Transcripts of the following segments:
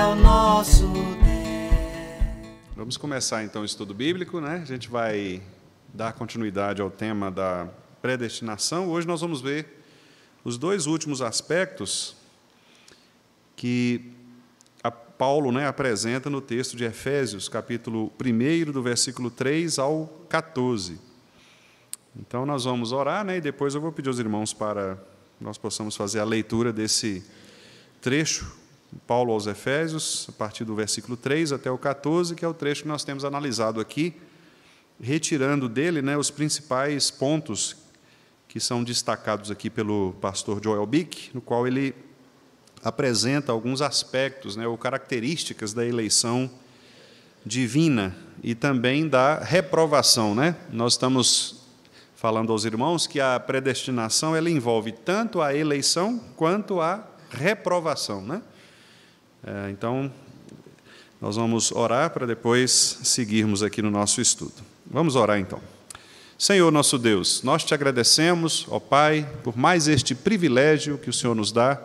o nosso Deus. Vamos começar então o estudo bíblico, né? A gente vai dar continuidade ao tema da predestinação. Hoje nós vamos ver os dois últimos aspectos que Paulo, né, apresenta no texto de Efésios, capítulo 1, do versículo 3 ao 14. Então, nós vamos orar, né, e depois eu vou pedir aos irmãos para nós possamos fazer a leitura desse trecho, Paulo aos Efésios, a partir do versículo 3 até o 14, que é o trecho que nós temos analisado aqui, retirando dele, né, os principais pontos que são destacados aqui pelo pastor Joel Bick, no qual ele apresenta alguns aspectos, né, ou características da eleição divina e também da reprovação, né? Nós estamos falando aos irmãos que a predestinação ela envolve tanto a eleição quanto a reprovação, né? Então, nós vamos orar para depois seguirmos aqui no nosso estudo. Vamos orar então. Senhor nosso Deus, nós te agradecemos, ó Pai, por mais este privilégio que o Senhor nos dá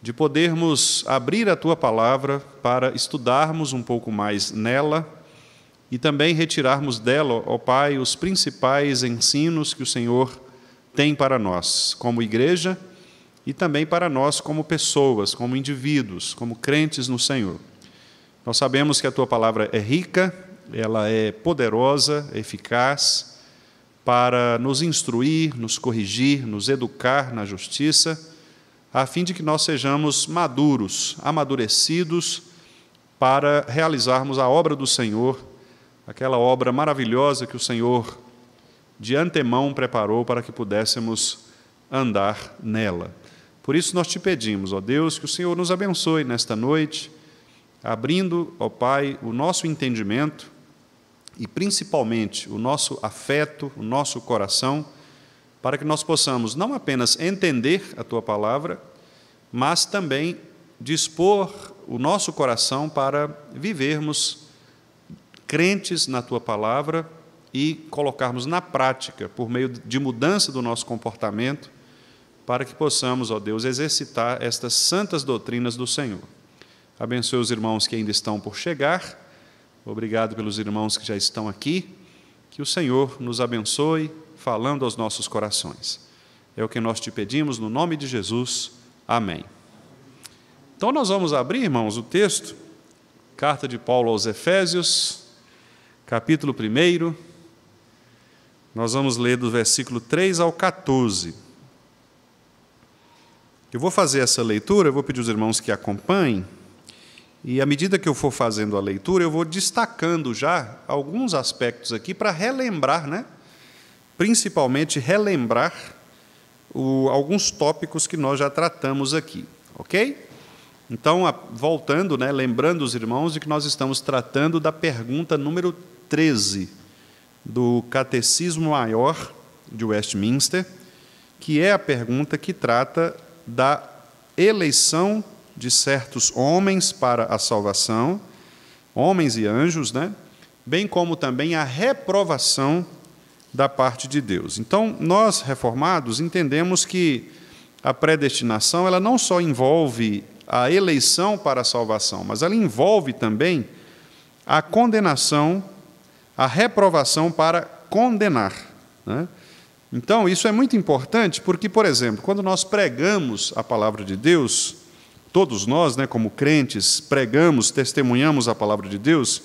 de podermos abrir a Tua Palavra para estudarmos um pouco mais nela e também retirarmos dela, ó Pai, os principais ensinos que o Senhor tem para nós, como igreja, e também para nós como pessoas, como indivíduos, como crentes no Senhor. Nós sabemos que a Tua Palavra é rica, ela é poderosa, eficaz, para nos instruir, nos corrigir, nos educar na justiça, a fim de que nós sejamos maduros, amadurecidos, para realizarmos a obra do Senhor, aquela obra maravilhosa que o Senhor de antemão preparou para que pudéssemos andar nela. Por isso nós te pedimos, ó Deus, que o Senhor nos abençoe nesta noite, abrindo, ó Pai, o nosso entendimento e principalmente o nosso afeto, o nosso coração, para que nós possamos não apenas entender a Tua Palavra, mas também dispor o nosso coração para vivermos crentes na Tua Palavra e colocarmos na prática, por meio de mudança do nosso comportamento, para que possamos, ó Deus, exercitar estas santas doutrinas do Senhor. Abençoe os irmãos que ainda estão por chegar. Obrigado pelos irmãos que já estão aqui. Que o Senhor nos abençoe, falando aos nossos corações. É o que nós te pedimos, no nome de Jesus. Amém. Então, nós vamos abrir, irmãos, o texto, carta de Paulo aos Efésios, capítulo 1. Nós vamos ler do versículo 3 ao 14. Eu vou fazer essa leitura, eu vou pedir aos irmãos que acompanhem, e à medida que eu for fazendo a leitura, eu vou destacando já alguns aspectos aqui para relembrar, né? Principalmente relembrar alguns tópicos que nós já tratamos aqui, ok? Então, voltando, né, lembrando os irmãos de que nós estamos tratando da pergunta número 13 do Catecismo Maior de Westminster, que é a pergunta que trata da eleição de certos homens para a salvação, homens e anjos, né? Bem como também a reprovação da parte de Deus. Então, nós, reformados, entendemos que a predestinação ela não só envolve a eleição para a salvação, mas ela envolve também a condenação, a reprovação para condenar, né? Então, isso é muito importante porque, por exemplo, quando nós pregamos a palavra de Deus, todos nós, né, como crentes, pregamos, testemunhamos a palavra de Deus,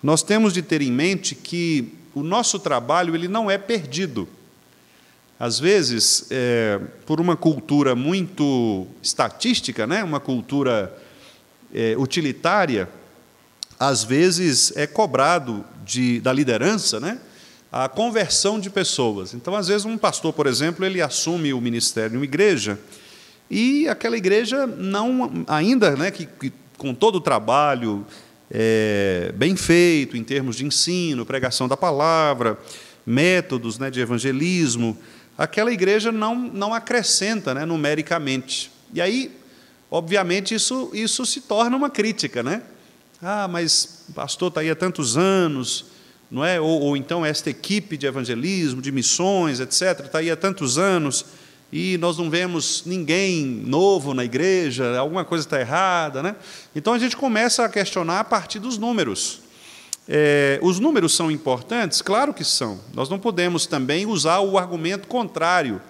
nós temos de ter em mente que o nosso trabalho ele não é perdido. Às vezes, por uma cultura muito estatística, né, uma cultura utilitária, às vezes é cobrado da liderança, né, a conversão de pessoas. Então, às vezes, um pastor, por exemplo, ele assume o ministério de uma igreja e aquela igreja não ainda, né, que com todo o trabalho bem feito em termos de ensino, pregação da palavra, métodos, né, de evangelismo, aquela igreja não acrescenta, né, numericamente. E aí, obviamente, isso se torna uma crítica, né? Ah, mas o pastor está aí há tantos anos, não é? Ou então esta equipe de evangelismo, de missões, etc., está aí há tantos anos, e nós não vemos ninguém novo na igreja, alguma coisa está errada, né? Então a gente começa a questionar a partir dos números. Os números são importantes? Claro que são. Nós não podemos também usar o argumento contrário.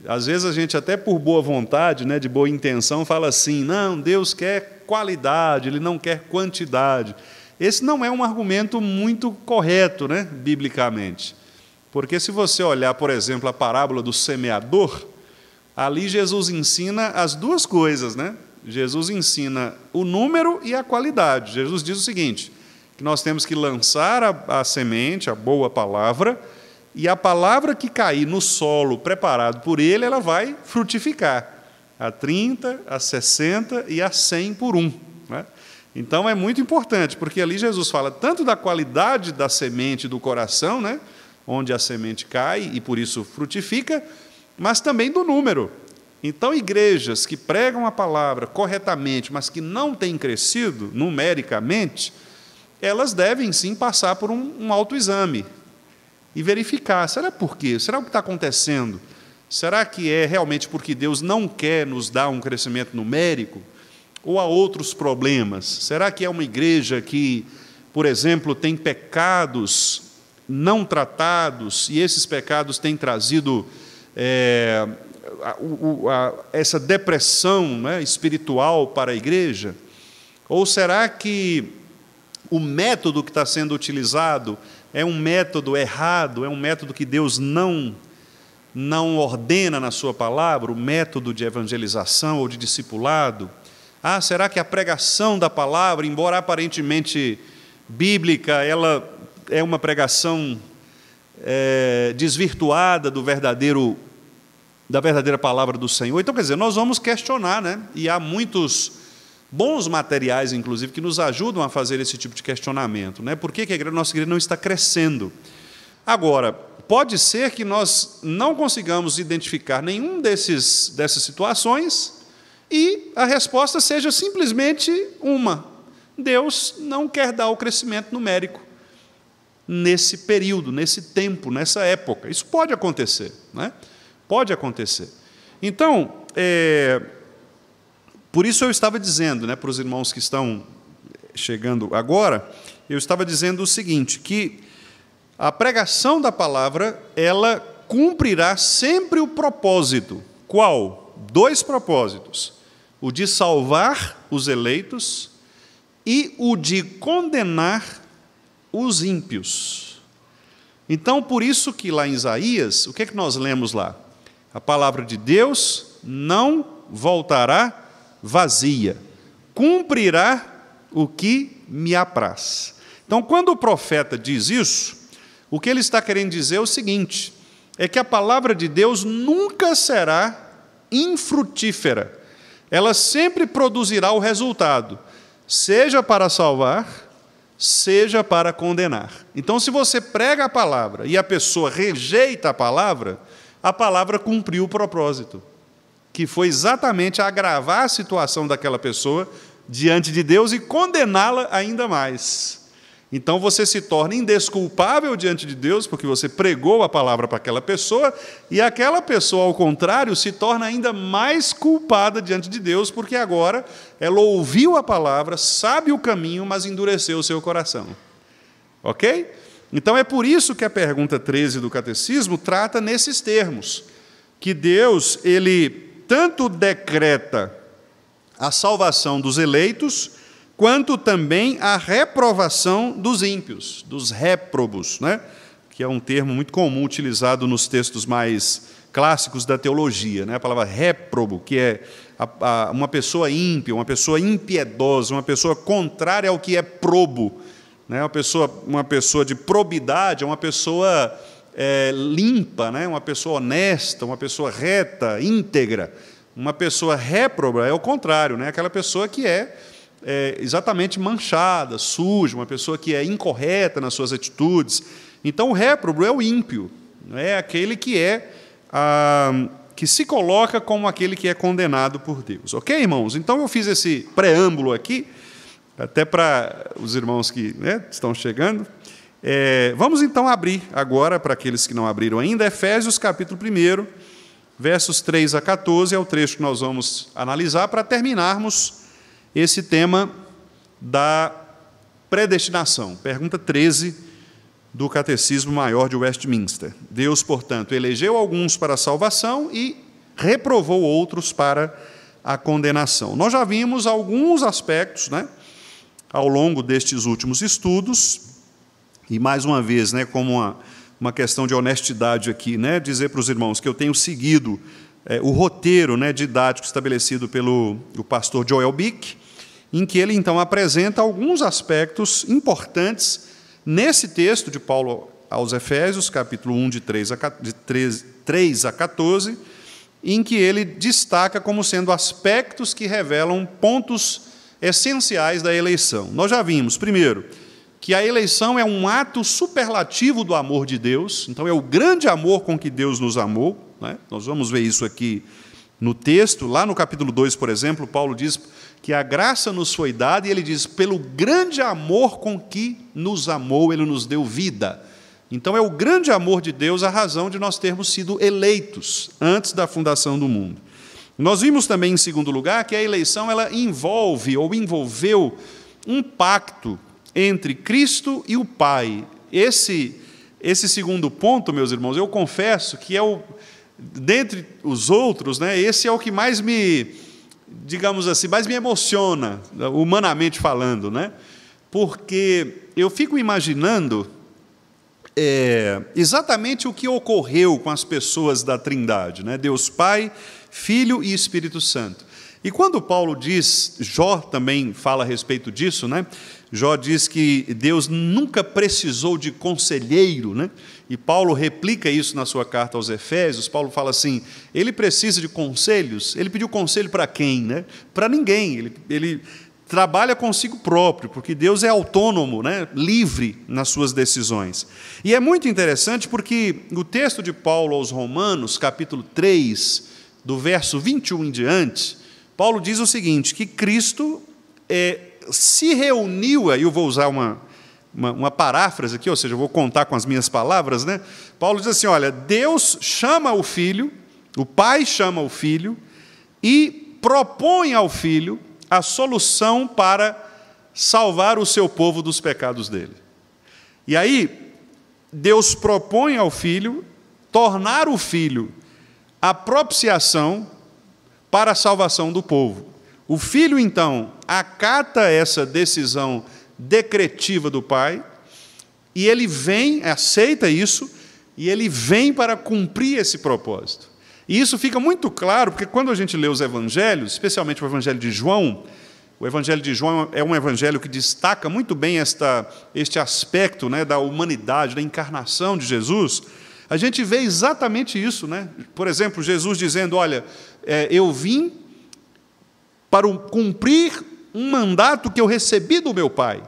Às vezes a gente, até por boa vontade, né, de boa intenção, fala assim: não, Deus quer qualidade, Ele não quer quantidade. Esse não é um argumento muito correto, né, biblicamente. Porque se você olhar, por exemplo, a parábola do semeador, ali Jesus ensina as duas coisas, né? Jesus ensina o número e a qualidade. Jesus diz o seguinte, que nós temos que lançar a semente, a boa palavra, e a palavra que cair no solo preparado por Ele, ela vai frutificar, a 30, a 60 e a 100 por um, né? Então, é muito importante, porque ali Jesus fala tanto da qualidade da semente do coração, né, onde a semente cai e, por isso, frutifica, mas também do número. Então, igrejas que pregam a palavra corretamente, mas que não têm crescido numericamente, elas devem, sim, passar por um autoexame e verificar, será por quê? Será o que está acontecendo? Será que é realmente porque Deus não quer nos dar um crescimento numérico? Ou há outros problemas? Será que é uma igreja que, por exemplo, tem pecados não tratados, e esses pecados têm trazido essa depressão, né, espiritual para a igreja? Ou será que o método que está sendo utilizado é um método errado, é um método que Deus não ordena na sua palavra, o método de evangelização ou de discipulado? Será que a pregação da palavra, embora aparentemente bíblica, ela é uma pregação desvirtuada da verdadeira palavra do Senhor? Então, quer dizer, nós vamos questionar, né? E há muitos bons materiais, inclusive, que nos ajudam a fazer esse tipo de questionamento, né? Por que a nossa igreja não está crescendo? Agora, pode ser que nós não consigamos identificar nenhum dessas situações e a resposta seja simplesmente uma: Deus não quer dar o crescimento numérico nesse período, nesse tempo, nessa época. Isso pode acontecer, né? Pode acontecer. Então, por isso eu estava dizendo, né, para os irmãos que estão chegando agora, eu estava dizendo o seguinte, que a pregação da palavra, ela cumprirá sempre o propósito. Qual? 2 propósitos: o de salvar os eleitos e o de condenar os ímpios. Então, por isso que lá em Isaías, o que é que nós lemos lá? A palavra de Deus não voltará vazia, cumprirá o que me apraz. Então, quando o profeta diz isso, o que ele está querendo dizer é o seguinte, é que a palavra de Deus nunca será infrutífera. Ela sempre produzirá o resultado, seja para salvar, seja para condenar. Então, se você prega a palavra e a pessoa rejeita a palavra cumpriu o propósito, que foi exatamente agravar a situação daquela pessoa diante de Deus e condená-la ainda mais. Então, você se torna indesculpável diante de Deus, porque você pregou a palavra para aquela pessoa, e aquela pessoa, ao contrário, se torna ainda mais culpada diante de Deus, porque agora ela ouviu a palavra, sabe o caminho, mas endureceu o seu coração. Ok? Então, é por isso que a pergunta 13 do Catecismo trata nesses termos, que Deus, Ele tanto decreta a salvação dos eleitos, quanto também a reprovação dos ímpios, dos réprobos, né? Que é um termo muito comum utilizado nos textos mais clássicos da teologia, né? A palavra réprobo, que é uma pessoa ímpia, uma pessoa impiedosa, uma pessoa contrária ao que é probo, né? Uma pessoa de probidade, uma pessoa limpa, né? Uma pessoa honesta, uma pessoa reta, íntegra. Uma pessoa réproba é o contrário, né? Aquela pessoa que é exatamente manchada, suja, uma pessoa que é incorreta nas suas atitudes. Então, o réprobo é o ímpio, é aquele que que se coloca como aquele que é condenado por Deus. Ok, irmãos? Então, eu fiz esse preâmbulo aqui, até para os irmãos que, né, estão chegando. Vamos, então, abrir agora, para aqueles que não abriram ainda, Efésios, capítulo 1, versos 3 a 14 é o trecho que nós vamos analisar para terminarmos esse tema da predestinação. Pergunta 13 do Catecismo Maior de Westminster. Deus, portanto, elegeu alguns para a salvação e reprovou outros para a condenação. Nós já vimos alguns aspectos, né, ao longo destes últimos estudos, e mais uma vez, né, como uma questão de honestidade aqui, né, dizer para os irmãos que eu tenho seguido o roteiro, né, didático estabelecido pelo o pastor Joel Bick, em que ele então apresenta alguns aspectos importantes nesse texto de Paulo aos Efésios, capítulo 1, de 3 a 14, em que ele destaca como sendo aspectos que revelam pontos essenciais da eleição. Nós já vimos, primeiro, que a eleição é um ato superlativo do amor de Deus, então é o grande amor com que Deus nos amou, né? Nós vamos ver isso aqui no texto. Lá no capítulo 2, por exemplo, Paulo diz que a graça nos foi dada, e ele diz, pelo grande amor com que nos amou, ele nos deu vida. Então é o grande amor de Deus a razão de nós termos sido eleitos antes da fundação do mundo. Nós vimos também, em segundo lugar, que a eleição ela envolve ou envolveu um pacto entre Cristo e o Pai. Esse segundo ponto, meus irmãos, eu confesso que dentre os outros, né, esse é o que mais digamos assim, mais me emociona, humanamente falando, né? Porque eu fico imaginando exatamente o que ocorreu com as pessoas da Trindade, né? Deus Pai, Filho e Espírito Santo. E quando Paulo diz, Jó também fala a respeito disso, né? Jó diz que Deus nunca precisou de conselheiro, né? E Paulo replica isso na sua carta aos Efésios. Paulo fala assim, ele precisa de conselhos. Ele pediu conselho para quem, né? Para ninguém. Ele trabalha consigo próprio, porque Deus é autônomo, né? Livre nas suas decisões. E é muito interessante porque o texto de Paulo aos Romanos, capítulo 3, do verso 21 em diante, Paulo diz o seguinte, que Cristo se reuniu, aí eu vou usar uma paráfrase aqui, ou seja, eu vou contar com as minhas palavras, né? Paulo diz assim, olha, Deus chama o Filho, o Pai chama o Filho, e propõe ao Filho a solução para salvar o seu povo dos pecados dele. E aí, Deus propõe ao Filho tornar o Filho a propiciação para a salvação do povo. O Filho, então, acata essa decisão decretiva do Pai, e ele vem, aceita isso, e ele vem para cumprir esse propósito. E isso fica muito claro, porque quando a gente lê os evangelhos, especialmente o evangelho de João, o evangelho de João é um evangelho que destaca muito bem este aspecto, né, da humanidade, da encarnação de Jesus. A gente vê exatamente isso, né? Por exemplo, Jesus dizendo, olha, eu vim para cumprir um mandato que eu recebi do meu Pai.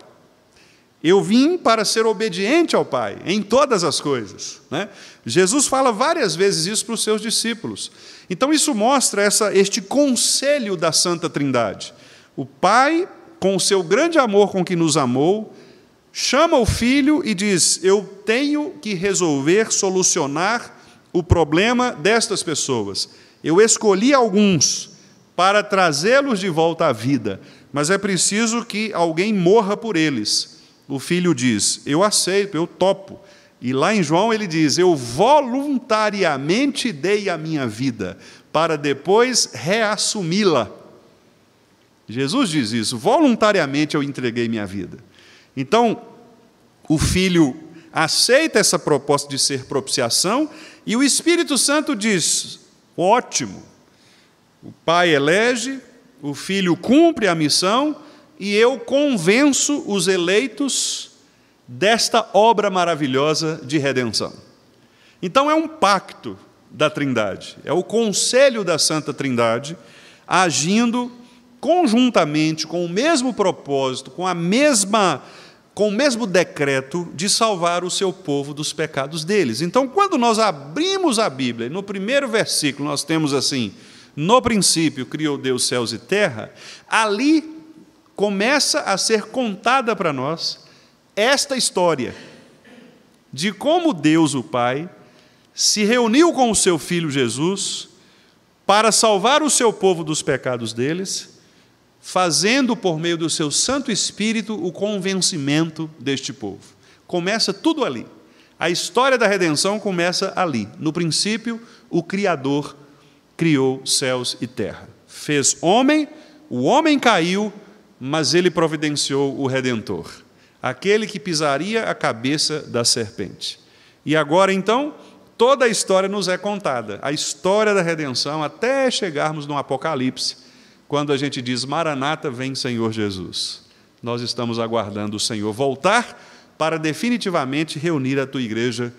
Eu vim para ser obediente ao Pai, em todas as coisas, né? Jesus fala várias vezes isso para os seus discípulos. Então, isso mostra este conselho da Santa Trindade. O Pai, com o seu grande amor com que nos amou, chama o Filho e diz, eu tenho que resolver, solucionar o problema destas pessoas. Eu escolhi alguns para trazê-los de volta à vida, mas é preciso que alguém morra por eles. O Filho diz, eu aceito, eu topo. E lá em João ele diz, eu voluntariamente dei a minha vida, para depois reassumi-la. Jesus diz isso, voluntariamente eu entreguei minha vida. Então, o Filho aceita essa proposta de ser propiciação, e o Espírito Santo diz, ótimo, o Pai elege, o Filho cumpre a missão, e eu convenço os eleitos desta obra maravilhosa de redenção. Então é um pacto da Trindade, é o conselho da Santa Trindade, agindo conjuntamente, com o mesmo propósito, com o mesmo decreto de salvar o seu povo dos pecados deles. Então, quando nós abrimos a Bíblia, no primeiro versículo nós temos assim, no princípio criou Deus céus e terra, ali começa a ser contada para nós esta história de como Deus, o Pai, se reuniu com o seu Filho Jesus para salvar o seu povo dos pecados deles, fazendo por meio do seu Santo Espírito o convencimento deste povo. Começa tudo ali. A história da redenção começa ali. No princípio, o Criador criou céus e terra. Fez homem, o homem caiu, mas ele providenciou o Redentor, aquele que pisaria a cabeça da serpente. E agora, então, toda a história nos é contada, a história da redenção, até chegarmos no Apocalipse, quando a gente diz, Maranata, vem Senhor Jesus. Nós estamos aguardando o Senhor voltar para definitivamente reunir a tua igreja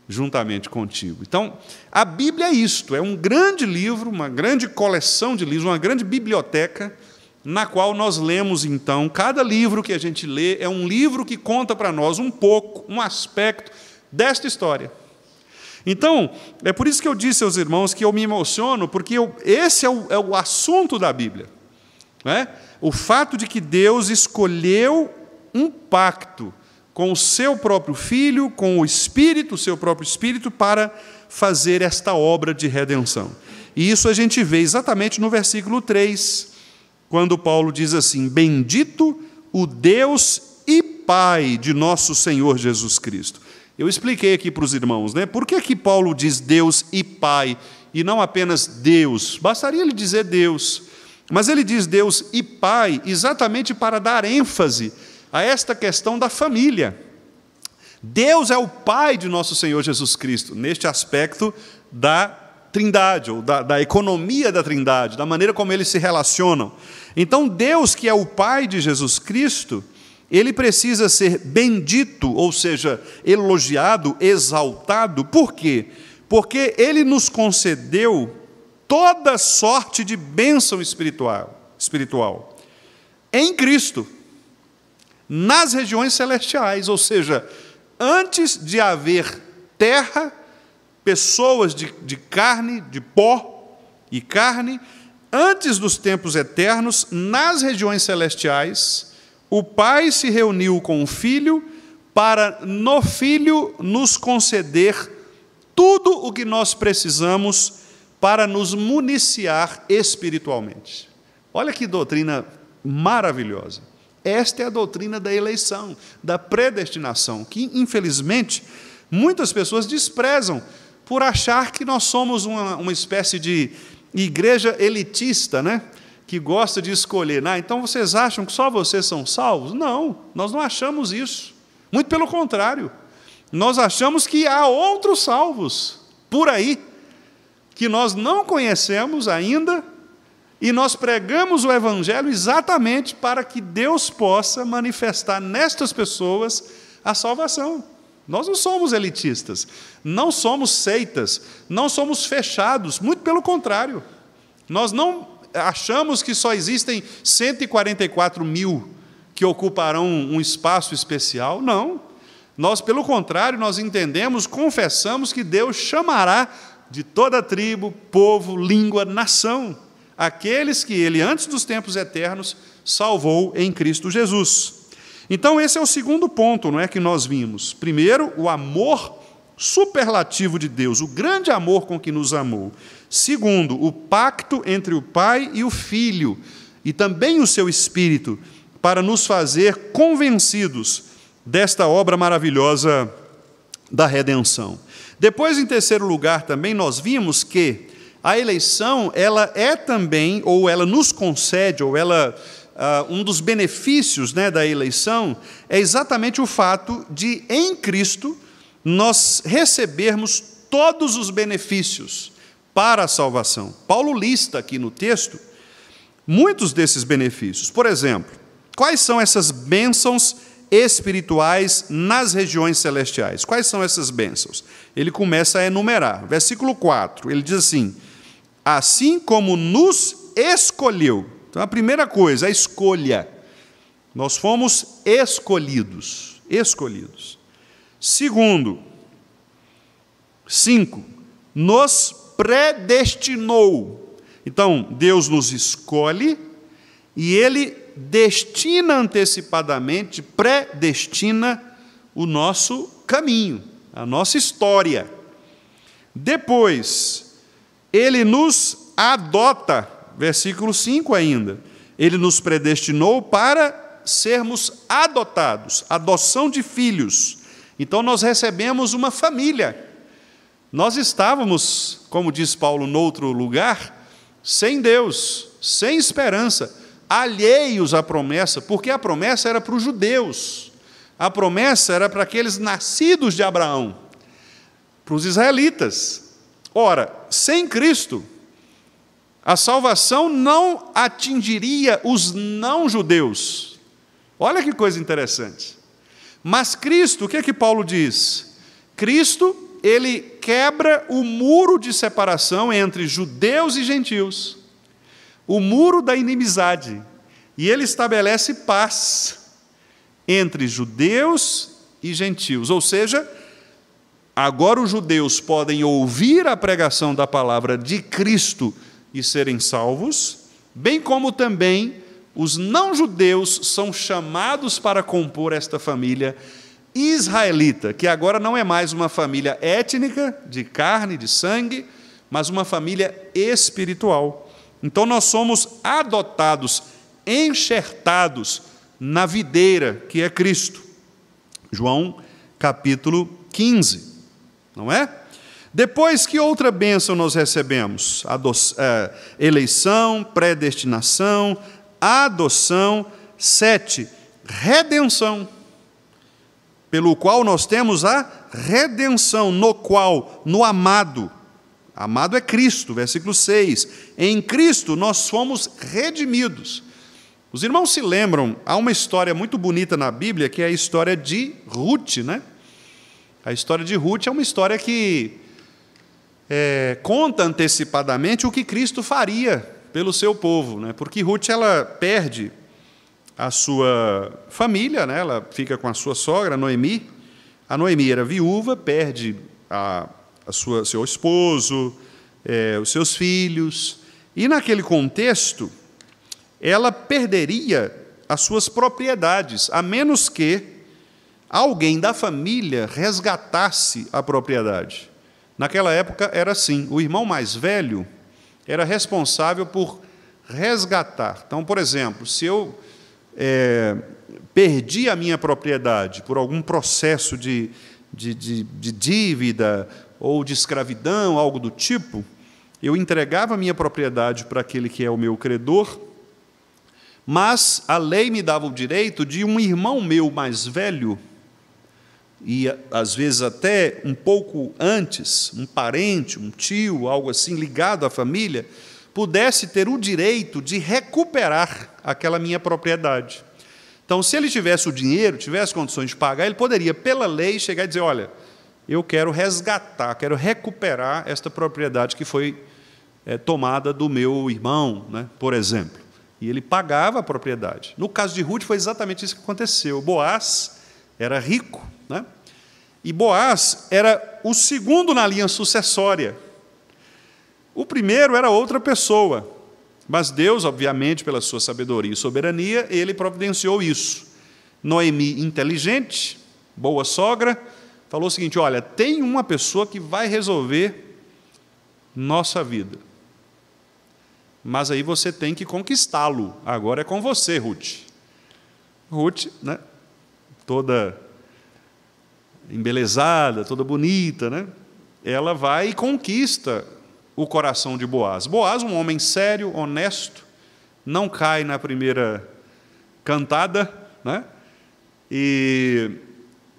juntamente contigo. Então, a Bíblia é isto, é um grande livro, uma grande coleção de livros, uma grande biblioteca, na qual nós lemos, então, cada livro que a gente lê é um livro que conta para nós um pouco, um aspecto desta história. Então, é por isso que eu disse aos irmãos que eu me emociono, porque esse é o assunto da Bíblia, né? O fato de que Deus escolheu um pacto com o seu próprio Filho, com o Espírito, o seu próprio Espírito, para fazer esta obra de redenção. E isso a gente vê exatamente no versículo 3, quando Paulo diz assim, bendito o Deus e Pai de nosso Senhor Jesus Cristo. Eu expliquei aqui para os irmãos, né? Por que Paulo diz Deus e Pai, e não apenas Deus? Bastaria ele dizer Deus, mas ele diz Deus e Pai exatamente para dar ênfase a esta questão da família. Deus é o Pai de nosso Senhor Jesus Cristo, neste aspecto da Trindade, ou da economia da Trindade, da maneira como eles se relacionam. Então, Deus, que é o Pai de Jesus Cristo, ele precisa ser bendito, ou seja, elogiado, exaltado. Por quê? Porque ele nos concedeu toda sorte de bênção espiritual em Cristo, nas regiões celestiais, ou seja, antes de haver terra, pessoas de carne, de pó e carne, antes dos tempos eternos, nas regiões celestiais, o Pai se reuniu com o Filho para, no Filho, nos conceder tudo o que nós precisamos para nos municiar espiritualmente. Olha que doutrina maravilhosa. Esta é a doutrina da eleição, da predestinação, que, infelizmente, muitas pessoas desprezam por achar que nós somos uma espécie de igreja elitista, né? Que gosta de escolher. Então, vocês acham que só vocês são salvos? Não, nós não achamos isso. Muito pelo contrário. Nós achamos que há outros salvos por aí, que nós não conhecemos ainda, e nós pregamos o Evangelho exatamente para que Deus possa manifestar nestas pessoas a salvação. Nós não somos elitistas, não somos seitas, não somos fechados, muito pelo contrário. Nós não achamos que só existem 144 mil que ocuparão um espaço especial, não. Nós, pelo contrário, nós entendemos, confessamos que Deus chamará de toda tribo, povo, língua, nação, aqueles que Ele, antes dos tempos eternos, salvou em Cristo Jesus. Então, esse é o segundo ponto, não é, que nós vimos. Primeiro, o amor superlativo de Deus, o grande amor com que nos amou. Segundo, o pacto entre o Pai e o Filho, e também o seu Espírito, para nos fazer convencidos desta obra maravilhosa da redenção. Depois, em terceiro lugar, também nós vimos que a eleição, ela é também, ou ela nos concede, ou ela, um dos benefícios, né, da eleição, é exatamente o fato de, em Cristo, nós recebermos todos os benefícios para a salvação. Paulo lista aqui no texto muitos desses benefícios. Por exemplo, quais são essas bênçãos espirituais nas regiões celestiais? Quais são essas bênçãos? Ele começa a enumerar. Versículo 4, ele diz assim, assim como nos escolheu. Então, a primeira coisa, a escolha. Nós fomos escolhidos. Segundo, 5, nos predestinou. Então, Deus nos escolhe e Ele destina antecipadamente, predestina o nosso caminho, a nossa história. Depois, Ele nos adota, versículo 5 ainda. Ele nos predestinou para sermos adotados, adoção de filhos. Então nós recebemos uma família. Nós estávamos, como diz Paulo noutro lugar, sem Deus, sem esperança, alheios à promessa, porque a promessa era para os judeus, a promessa era para aqueles nascidos de Abraão, para os israelitas. Ora, sem Cristo, a salvação não atingiria os não-judeus. Olha que coisa interessante. Mas Cristo, o que é que Paulo diz? Cristo, ele quebra o muro de separação entre judeus e gentios, o muro da inimizade, e ele estabelece paz entre judeus e gentios. Ou seja, agora os judeus podem ouvir a pregação da palavra de Cristo e serem salvos, bem como também os não-judeus são chamados para compor esta família israelita, que agora não é mais uma família étnica, de carne, de sangue, mas uma família espiritual. Então nós somos adotados, enxertados na videira que é Cristo. João capítulo 15, não é? Depois, que outra bênção nós recebemos? Eleição, predestinação, adoção. 7, redenção, pelo qual nós temos a redenção, no qual, no amado é Cristo, versículo 6, em Cristo nós fomos redimidos. Os irmãos se lembram, há uma história muito bonita na Bíblia, que é a história de Ruth, né? A história de Ruth é uma história que conta antecipadamente o que Cristo faria pelo seu povo, né? Porque Ruth, ela perde a sua família, né? Ela fica com a sua sogra, Noemi. A Noemi era viúva, perde seu esposo, os seus filhos, e naquele contexto, ela perderia as suas propriedades, a menos que alguém da família resgatasse a propriedade. Naquela época era assim, o irmão mais velho era responsável por resgatar. Então, por exemplo, se eu perdi a minha propriedade por algum processo de dívida ou de escravidão, algo do tipo, eu entregava a minha propriedade para aquele que é o meu credor, mas a lei me dava o direito de um irmão meu mais velho, e às vezes até um pouco antes, um parente, um tio, algo assim ligado à família, pudesse ter o direito de recuperar aquela minha propriedade. Então, se ele tivesse o dinheiro, tivesse condições de pagar, ele poderia, pela lei, chegar e dizer: olha, eu quero resgatar, quero recuperar esta propriedade que foi tomada do meu irmão, né, por exemplo. E ele pagava a propriedade. No caso de Ruth, foi exatamente isso que aconteceu. Boaz era rico, né? E Boaz era o segundo na linha sucessória. O primeiro era outra pessoa, mas Deus, obviamente, pela sua sabedoria e soberania, ele providenciou isso. Noemi, inteligente, boa sogra, falou o seguinte: olha, tem uma pessoa que vai resolver nossa vida, mas aí você tem que conquistá-lo, agora é com você, Ruth. Ruth, né, toda embelezada, toda bonita, né, ela vai e conquista o coração de Boaz. Boaz, um homem sério, honesto, não cai na primeira cantada, né, e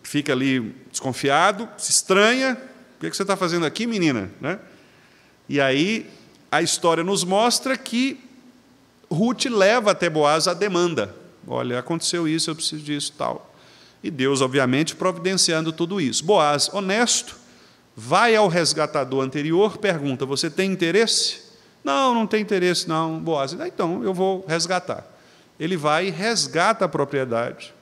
fica ali desconfiado, se estranha: o que você está fazendo aqui, menina? Né? E aí a história nos mostra que Ruth leva até Boaz a demanda: olha, aconteceu isso, eu preciso disso, tal. E Deus, obviamente, providenciando tudo isso. Boaz, honesto, vai ao resgatador anterior, pergunta: você tem interesse? Não, não tem interesse, não. Boaz: então eu vou resgatar. Ele vai e resgata a propriedade.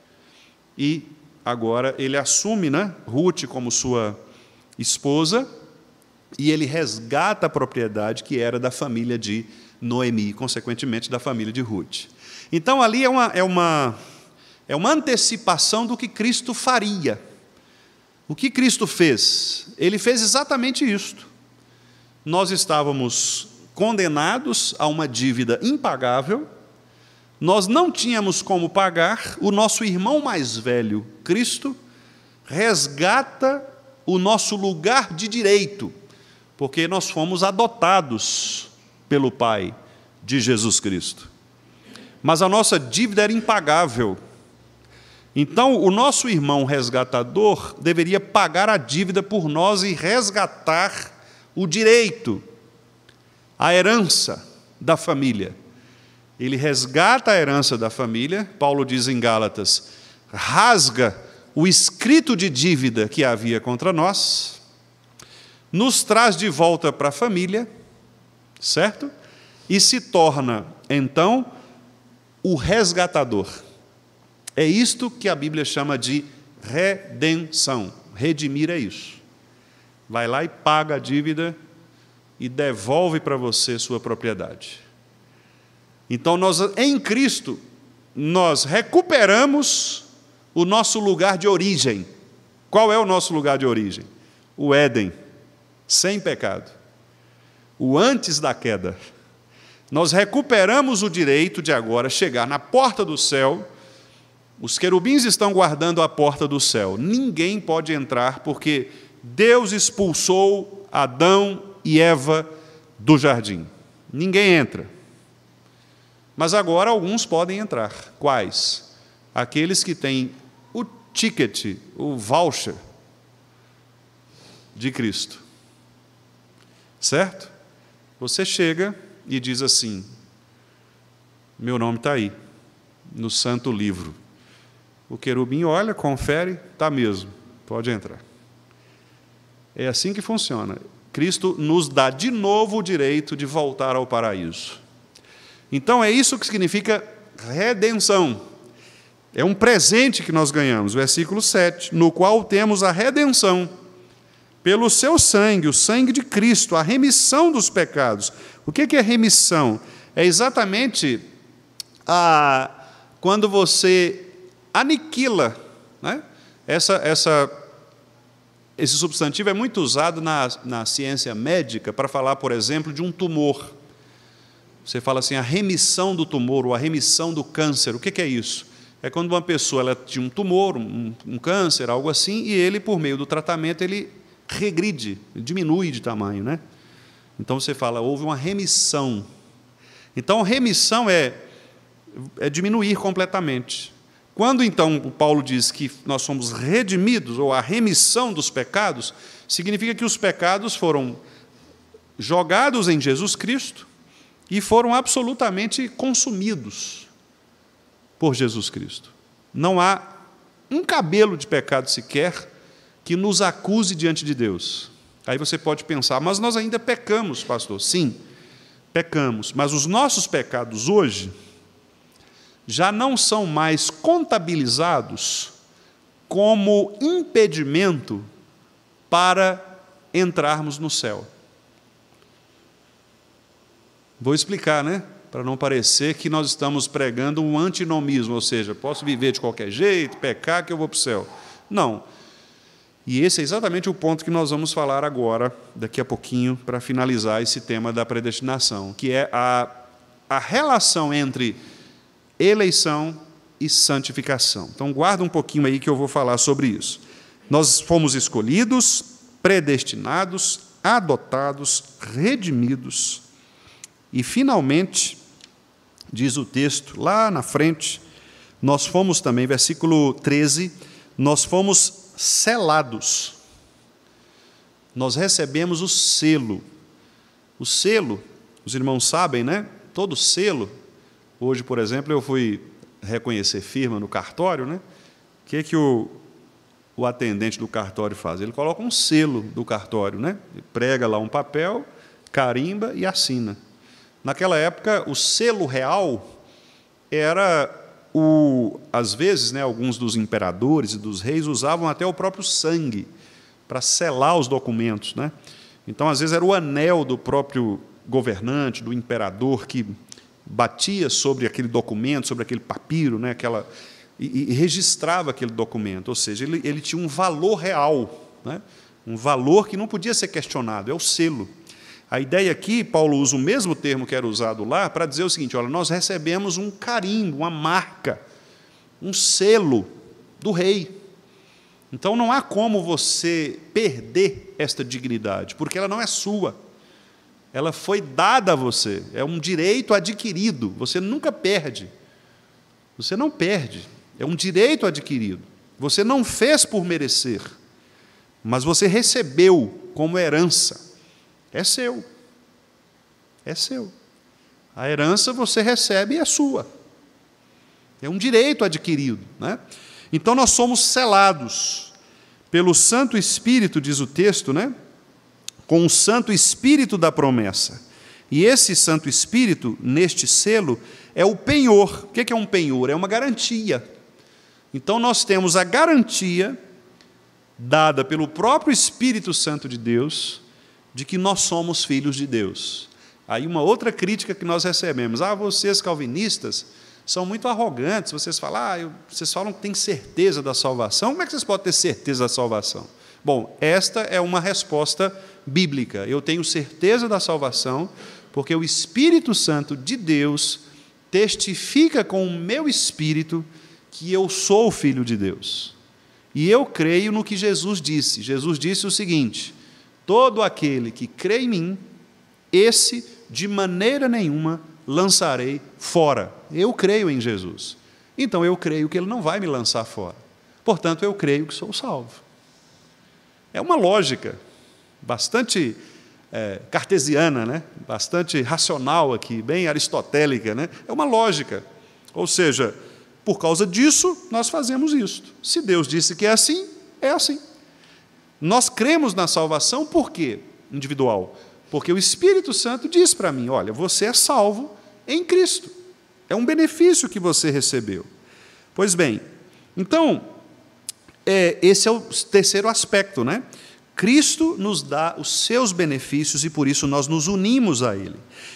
E agora ele assume, né, Ruth como sua esposa, e ele resgata a propriedade que era da família de Noemi, consequentemente da família de Ruth. Então ali é uma antecipação do que Cristo faria. O que Cristo fez? Ele fez exatamente isto. Nós estávamos condenados a uma dívida impagável, nós não tínhamos como pagar, o nosso irmão mais velho, Cristo, resgata o nosso lugar de direito, porque nós fomos adotados pelo Pai de Jesus Cristo. Mas a nossa dívida era impagável. Então, o nosso irmão resgatador deveria pagar a dívida por nós e resgatar o direito, a herança da família. Ele resgata a herança da família, Paulo diz em Gálatas, rasga o escrito de dívida que havia contra nós, nos traz de volta para a família, certo? E se torna, então, o resgatador. É isto que a Bíblia chama de redenção. Redimir é isso. Vai lá e paga a dívida e devolve para você sua propriedade. Então, em Cristo, nós recuperamos o nosso lugar de origem. Qual é o nosso lugar de origem? O Éden, sem pecado. O antes da queda. Nós recuperamos o direito de agora chegar na porta do céu. Os querubins estão guardando a porta do céu. Ninguém pode entrar porque Deus expulsou Adão e Eva do jardim. Ninguém entra. Mas agora alguns podem entrar. Quais? Aqueles que têm o ticket, o voucher de Cristo. Certo? Você chega e diz assim: meu nome está aí, no santo livro. O querubim olha, confere, está mesmo, pode entrar. É assim que funciona. Cristo nos dá de novo o direito de voltar ao paraíso. Então, é isso que significa redenção. É um presente que nós ganhamos, versículo 7, no qual temos a redenção, pelo seu sangue, o sangue de Cristo, a remissão dos pecados. O que é remissão? É exatamente quando você aniquila, né? Esse substantivo é muito usado na ciência médica para falar, por exemplo, de um tumor. Você fala assim, a remissão do tumor ou a remissão do câncer. O que é isso? É quando uma pessoa ela tinha um tumor, um câncer, algo assim, e ele, por meio do tratamento, ele regride, diminui de tamanho, né? Então você fala, houve uma remissão. Então, remissão é diminuir completamente. Quando, então, o Paulo diz que nós somos redimidos, ou a remissão dos pecados, significa que os pecados foram jogados em Jesus Cristo e foram absolutamente consumidos por Jesus Cristo. Não há um cabelo de pecado sequer que nos acuse diante de Deus. Aí você pode pensar, mas nós ainda pecamos, pastor. Sim, pecamos, mas os nossos pecados hoje já não são mais contabilizados como impedimento para entrarmos no céu. Vou explicar, né? Para não parecer que nós estamos pregando um antinomismo, ou seja, posso viver de qualquer jeito, pecar que eu vou para o céu. Não. E esse é exatamente o ponto que nós vamos falar agora, daqui a pouquinho, para finalizar esse tema da predestinação, que é a relação entre eleição e santificação. Então, guarda um pouquinho aí que eu vou falar sobre isso. Nós fomos escolhidos, predestinados, adotados, redimidos, e, finalmente, diz o texto, lá na frente, nós fomos também, versículo 13, nós fomos selados. Nós recebemos o selo. O selo, os irmãos sabem, né? Todo selo. Hoje, por exemplo, eu fui reconhecer firma no cartório, né? O que o atendente do cartório faz? Ele coloca um selo do cartório, né? Ele prega lá um papel, carimba e assina. Naquela época, o selo real era às vezes, né, alguns dos imperadores e dos reis usavam até o próprio sangue para selar os documentos, né? Então, às vezes, era o anel do próprio governante, do imperador, que batia sobre aquele documento, sobre aquele papiro, né, e registrava aquele documento. Ou seja, ele tinha um valor real, né, um valor que não podia ser questionado, é o selo. A ideia aqui, Paulo usa o mesmo termo que era usado lá, para dizer o seguinte: olha, nós recebemos um carimbo, uma marca, um selo do rei. Então não há como você perder esta dignidade, porque ela não é sua. Ela foi dada a você, é um direito adquirido, você nunca perde. Você não perde, é um direito adquirido. Você não fez por merecer, mas você recebeu como herança. É seu. É seu. A herança você recebe e é sua. É um direito adquirido, né? Então nós somos selados pelo Santo Espírito, diz o texto, né? Com o Santo Espírito da promessa. E esse Santo Espírito, neste selo, é o penhor. O que é um penhor? É uma garantia. Então nós temos a garantia dada pelo próprio Espírito Santo de Deus de que nós somos filhos de Deus. Aí uma outra crítica que nós recebemos: vocês calvinistas são muito arrogantes, vocês falam, vocês falam que têm certeza da salvação. Como é que vocês podem ter certeza da salvação? Bom, esta é uma resposta bíblica. Eu tenho certeza da salvação porque o Espírito Santo de Deus testifica com o meu espírito que eu sou filho de Deus. E eu creio no que Jesus disse. Jesus disse o seguinte: todo aquele que crê em mim, esse de maneira nenhuma lançarei fora. Eu creio em Jesus. Então eu creio que Ele não vai me lançar fora. Portanto, eu creio que sou salvo. É uma lógica bastante cartesiana, né? Bastante racional aqui, bem aristotélica, né? É uma lógica. Ou seja, por causa disso, nós fazemos isto. Se Deus disse que é assim, é assim. Nós cremos na salvação por quê? Individual. Porque o Espírito Santo diz para mim: olha, você é salvo em Cristo. É um benefício que você recebeu. Pois bem, então, esse é o terceiro aspecto, né? Cristo nos dá os seus benefícios e por isso nós nos unimos a Ele.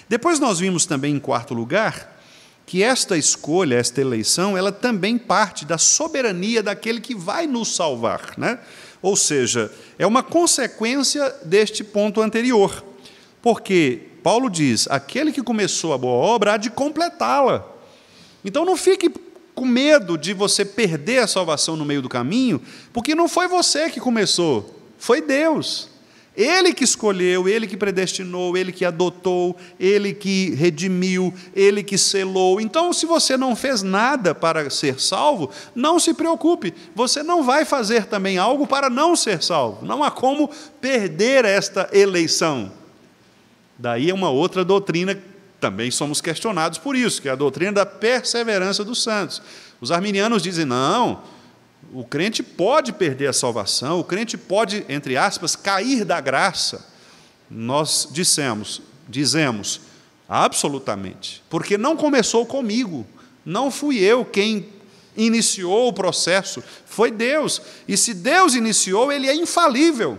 Depois nós vimos também, em quarto lugar, que esta escolha, esta eleição, ela também parte da soberania daquele que vai nos salvar, né? Ou seja, é uma consequência deste ponto anterior. Porque Paulo diz: aquele que começou a boa obra há de completá-la. Então não fique com medo de você perder a salvação no meio do caminho, porque não foi você que começou, foi Deus. Ele que escolheu, Ele que predestinou, Ele que adotou, Ele que redimiu, Ele que selou. Então, se você não fez nada para ser salvo, não se preocupe, você não vai fazer também algo para não ser salvo. Não há como perder esta eleição. Daí é uma outra doutrina, também somos questionados por isso, que é a doutrina da perseverança dos santos. Os arminianos dizem: não, o crente pode perder a salvação, o crente pode, entre aspas, cair da graça. Nós dizemos, absolutamente, porque não começou comigo, não fui eu quem iniciou o processo, foi Deus. E se Deus iniciou, Ele é infalível.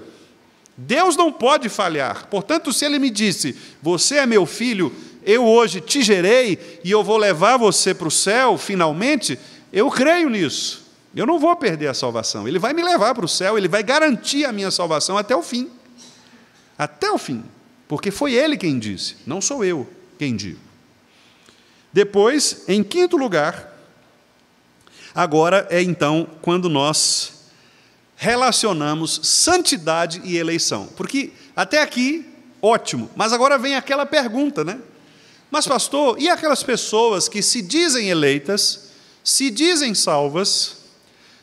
Deus não pode falhar. Portanto, se Ele me disse: você é meu filho, eu hoje te gerei e eu vou levar você para o céu, finalmente, eu creio nisso. Eu não vou perder a salvação. Ele vai me levar para o céu, Ele vai garantir a minha salvação até o fim. Até o fim. Porque foi Ele quem disse, não sou eu quem digo. Depois, em quinto lugar, agora é então quando nós relacionamos santidade e eleição. Porque até aqui, ótimo, mas agora vem aquela pergunta, né? Mas, pastor, e aquelas pessoas que se dizem eleitas, se dizem salvas,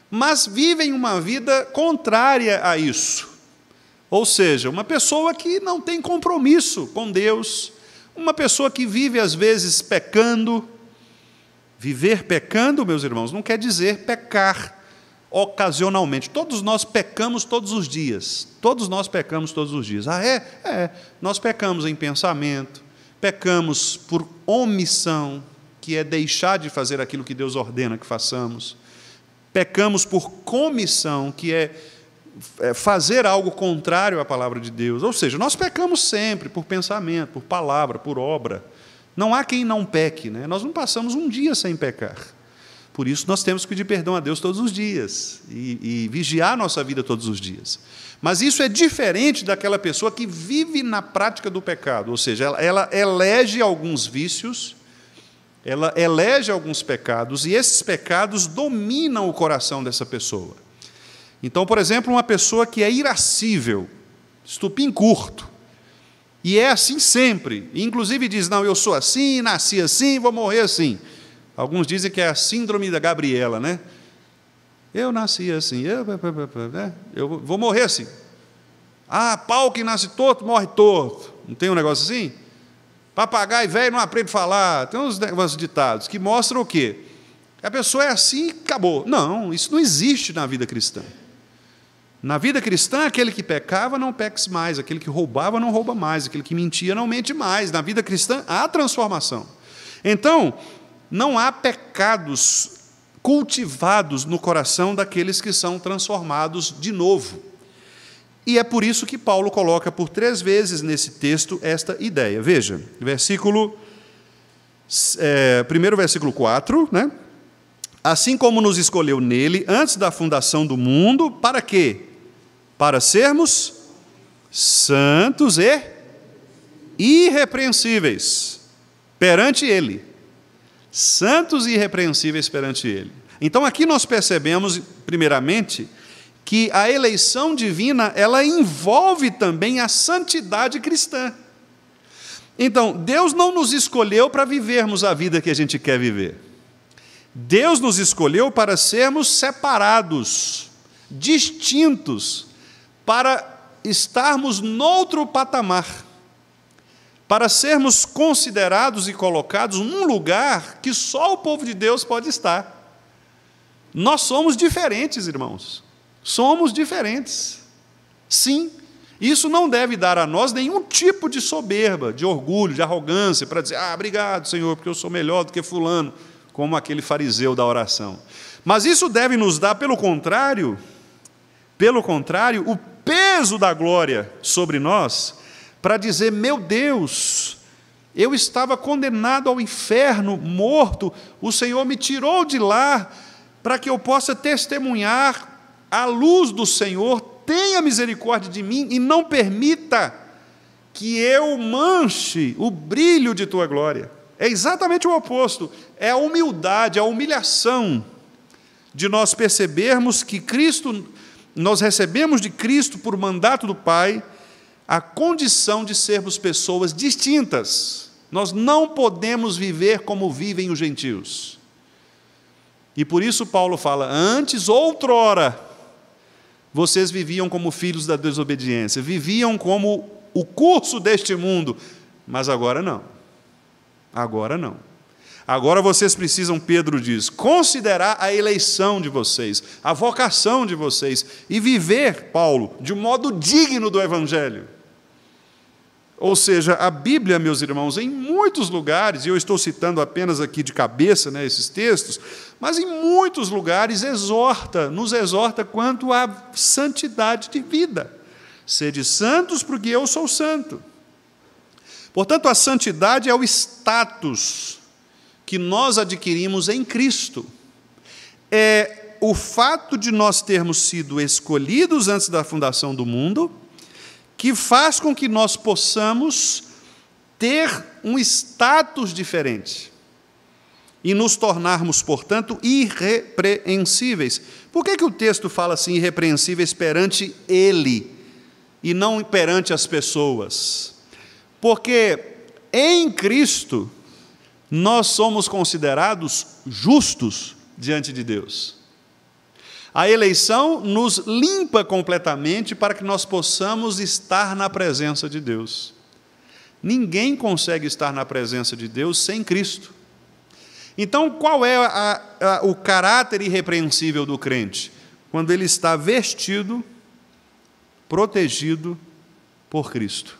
mas vivem uma vida contrária a isso? Ou seja, uma pessoa que não tem compromisso com Deus, uma pessoa que vive, às vezes, pecando. Viver pecando, meus irmãos, não quer dizer pecar ocasionalmente. Todos nós pecamos todos os dias. Todos nós pecamos todos os dias. Nós pecamos em pensamento, pecamos por omissão, que é deixar de fazer aquilo que Deus ordena que façamos. Pecamos por comissão, que é fazer algo contrário à palavra de Deus. Ou seja, nós pecamos sempre por pensamento, por palavra, por obra. Não há quem não peque, né? Nós não passamos um dia sem pecar. Por isso nós temos que pedir perdão a Deus todos os dias e vigiar a nossa vida todos os dias. Mas isso é diferente daquela pessoa que vive na prática do pecado, ou seja, ela elege alguns vícios, ela elege alguns pecados, e esses pecados dominam o coração dessa pessoa. Então, por exemplo, uma pessoa que é irascível, estupim curto, e é assim sempre, e inclusive diz, não, eu sou assim, nasci assim, vou morrer assim. Alguns dizem que é a síndrome da Gabriela, né? Eu nasci assim, eu vou morrer assim. Ah, pau que nasce torto, morre torto. Não tem um negócio assim? Papagaio velho não aprende a falar. Tem uns negócios ditados que mostram o quê? A pessoa é assim e acabou. Não, isso não existe na vida cristã. Na vida cristã, aquele que pecava não peca mais, aquele que roubava não rouba mais, aquele que mentia não mente mais. Na vida cristã há transformação. Então, não há pecados cultivados no coração daqueles que são transformados de novo. E é por isso que Paulo coloca por 3 vezes nesse texto esta ideia. Veja, primeiro versículo 4, né? Assim como nos escolheu nele, antes da fundação do mundo, para quê? Para sermos santos e irrepreensíveis perante ele. Santos e irrepreensíveis perante ele. Então, aqui nós percebemos, primeiramente, que a eleição divina, ela envolve também a santidade cristã. Então, Deus não nos escolheu para vivermos a vida que a gente quer viver. Deus nos escolheu para sermos separados, distintos, para estarmos noutro patamar, para sermos considerados e colocados num lugar que só o povo de Deus pode estar. Nós somos diferentes, irmãos. Somos diferentes. Sim, isso não deve dar a nós nenhum tipo de soberba, de orgulho, de arrogância, para dizer, obrigado, Senhor, porque eu sou melhor do que fulano, como aquele fariseu da oração. Mas isso deve nos dar, pelo contrário, o peso da glória sobre nós, para dizer, meu Deus, eu estava condenado ao inferno, morto, o Senhor me tirou de lá, para que eu possa testemunhar a luz do Senhor, tenha misericórdia de mim e não permita que eu manche o brilho de tua glória. É exatamente o oposto, é a humildade, a humilhação de nós percebermos que Cristo, nós recebemos de Cristo por mandato do Pai, a condição de sermos pessoas distintas. Nós não podemos viver como vivem os gentios. E por isso Paulo fala, antes, outrora, vocês viviam como filhos da desobediência, viviam como o curso deste mundo, mas agora não. Agora não. Agora vocês precisam, Pedro diz, considerar a eleição de vocês, a vocação de vocês, e viver, Paulo, de um modo digno do Evangelho. Ou seja, a Bíblia, meus irmãos, em muitos lugares, e eu estou citando apenas aqui de cabeça, né, esses textos, mas em muitos lugares nos exorta quanto à santidade de vida. Sede santos, porque eu sou santo. Portanto, a santidade é o status que nós adquirimos em Cristo. É o fato de nós termos sido escolhidos antes da fundação do mundo, que faz com que nós possamos ter um status diferente e nos tornarmos, portanto, irrepreensíveis. Por que o texto fala assim, irrepreensíveis perante Ele e não perante as pessoas? Porque em Cristo nós somos considerados justos diante de Deus. A eleição nos limpa completamente para que nós possamos estar na presença de Deus. Ninguém consegue estar na presença de Deus sem Cristo. Então, qual é o caráter irrepreensível do crente? Quando ele está vestido, protegido por Cristo.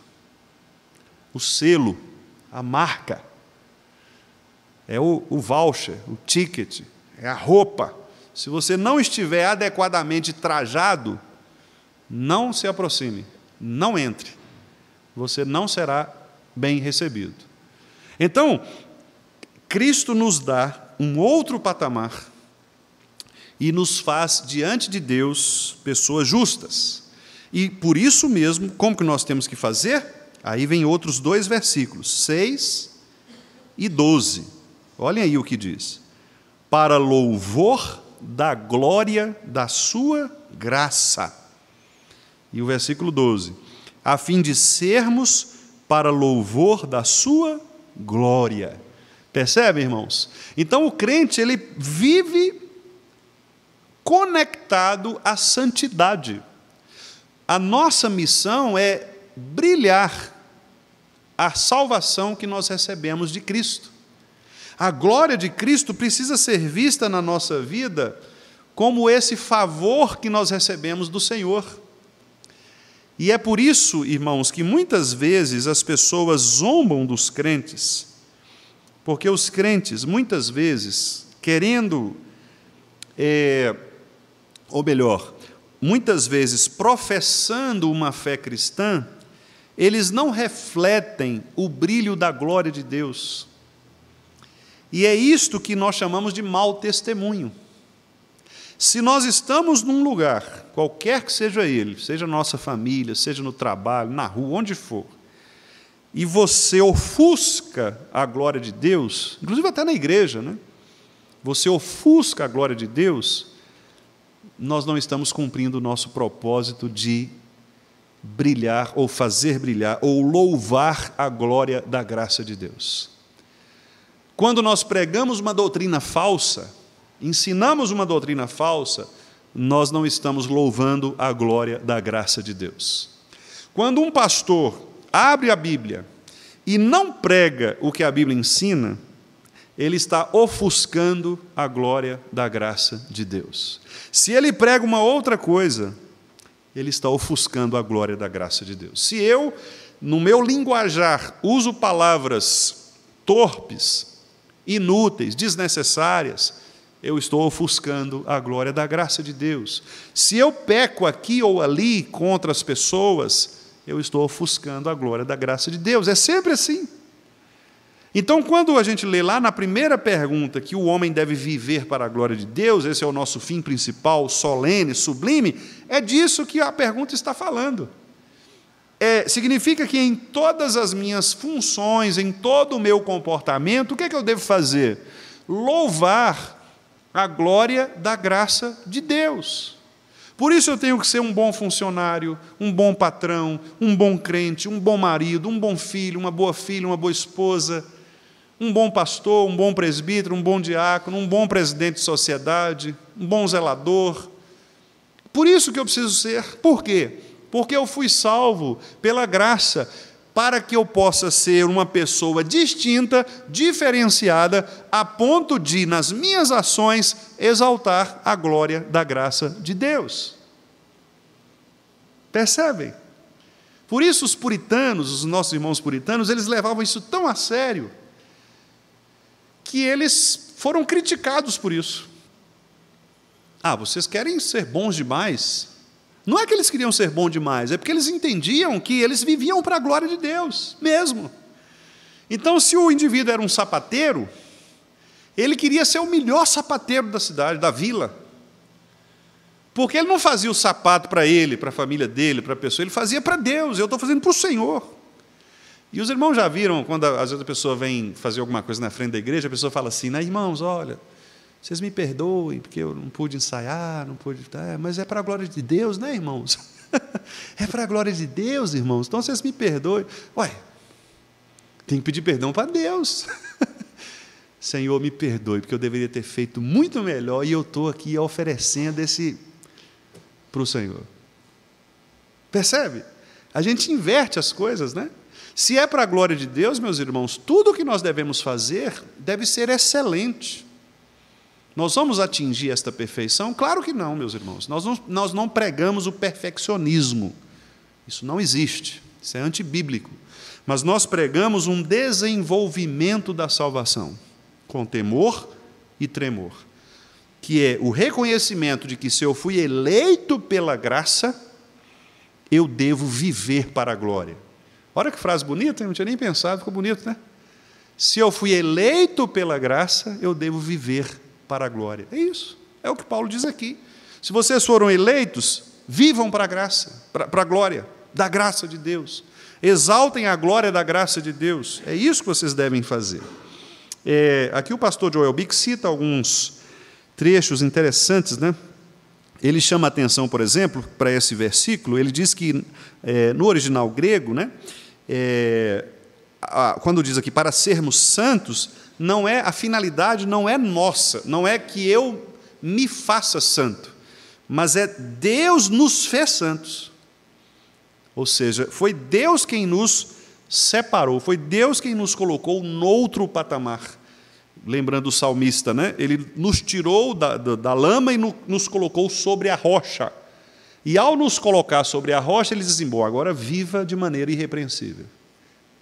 O selo, a marca, é o voucher, o ticket, é a roupa. Se você não estiver adequadamente trajado, não se aproxime, não entre. Você não será bem recebido. Então, Cristo nos dá um outro patamar, e nos faz, diante de Deus, pessoas justas. E por isso mesmo, como que nós temos que fazer? Aí vem outros 2 versículos, 6 e 12. Olhem aí o que diz. Para louvor da glória da sua graça. E o versículo 12. A fim de sermos para louvor da sua glória. Percebe, irmãos? Então o crente, ele vive conectado à santidade. A nossa missão é brilhar a salvação que nós recebemos de Cristo. A glória de Cristo precisa ser vista na nossa vida como esse favor que nós recebemos do Senhor. E é por isso, irmãos, que muitas vezes as pessoas zombam dos crentes, porque os crentes, muitas vezes, querendo, ou melhor, muitas vezes professando uma fé cristã, eles não refletem o brilho da glória de Deus. E é isto que nós chamamos de mau testemunho. Se nós estamos num lugar, qualquer que seja ele, seja nossa família, seja no trabalho, na rua, onde for, e você ofusca a glória de Deus, inclusive até na igreja, né? Você ofusca a glória de Deus, nós não estamos cumprindo o nosso propósito de brilhar, ou fazer brilhar, ou louvar a glória da graça de Deus. Quando nós pregamos uma doutrina falsa, ensinamos uma doutrina falsa, nós não estamos louvando a glória da graça de Deus. Quando um pastor abre a Bíblia e não prega o que a Bíblia ensina, ele está ofuscando a glória da graça de Deus. Se ele prega uma outra coisa, ele está ofuscando a glória da graça de Deus. Se eu, no meu linguajar, uso palavras torpes, inúteis, desnecessárias, eu estou ofuscando a glória da graça de Deus. Se eu peco aqui ou ali contra as pessoas, eu estou ofuscando a glória da graça de Deus. É sempre assim. Então, quando a gente lê lá na primeira pergunta que o homem deve viver para a glória de Deus, esse é o nosso fim principal, solene, sublime, é disso que a pergunta está falando. Significa que em todas as minhas funções, em todo o meu comportamento, o que é que eu devo fazer? Louvar a glória da graça de Deus. Por isso eu tenho que ser um bom funcionário, um bom patrão, um bom crente, um bom marido, um bom filho, uma boa esposa, um bom pastor, um bom presbítero, um bom diácono, um bom presidente de sociedade, um bom zelador. Por isso que eu preciso ser. Por quê? Porque eu fui salvo pela graça, para que eu possa ser uma pessoa distinta, diferenciada, a ponto de, nas minhas ações, exaltar a glória da graça de Deus. Percebem? Por isso os puritanos, os nossos irmãos puritanos, eles levavam isso tão a sério, que eles foram criticados por isso. Vocês querem ser bons demais? Não é que eles queriam ser bons demais, é porque eles entendiam que eles viviam para a glória de Deus, mesmo. Então, se o indivíduo era um sapateiro, ele queria ser o melhor sapateiro da cidade, da vila. Porque ele não fazia o sapato para ele, para a família dele, para a pessoa, ele fazia para Deus, eu estou fazendo para o Senhor. E os irmãos já viram, quando às vezes a pessoa vem fazer alguma coisa na frente da igreja, a pessoa fala assim, irmãos, olha, vocês me perdoem, porque eu não pude ensaiar, não pude... mas é para a glória de Deus, né, irmãos? É para a glória de Deus, irmãos, então vocês me perdoem. Tem que pedir perdão para Deus. Senhor, me perdoe, porque eu deveria ter feito muito melhor, e eu estou aqui oferecendo esse para o Senhor. Percebe? A gente inverte as coisas, né? Se é para a glória de Deus, meus irmãos, tudo o que nós devemos fazer deve ser excelente. Nós vamos atingir esta perfeição? Claro que não, meus irmãos. Nós não pregamos o perfeccionismo. Isso não existe. Isso é antibíblico. Mas nós pregamos um desenvolvimento da salvação, com temor e tremor, que é o reconhecimento de que, se eu fui eleito pela graça, eu devo viver para a glória. Olha que frase bonita, eu não tinha nem pensado, ficou bonito, né? Se eu fui eleito pela graça, eu devo viver para a glória. É isso. É o que Paulo diz aqui. Se vocês foram eleitos, vivam para a graça, para a glória da graça de Deus. Exaltem a glória da graça de Deus. É isso que vocês devem fazer. Aqui o pastor Joel Bick cita alguns trechos interessantes, né? Ele chama a atenção, por exemplo, para esse versículo. Ele diz que, no original grego, né, quando diz aqui, para sermos santos, a finalidade não é nossa, não é que eu me faça santo, mas é Deus nos fez santos. Ou seja, foi Deus quem nos separou, foi Deus quem nos colocou noutro patamar. Lembrando o salmista, né? Ele nos tirou da lama e nos colocou sobre a rocha. E ao nos colocar sobre a rocha, ele diz assim, bom, agora viva de maneira irrepreensível.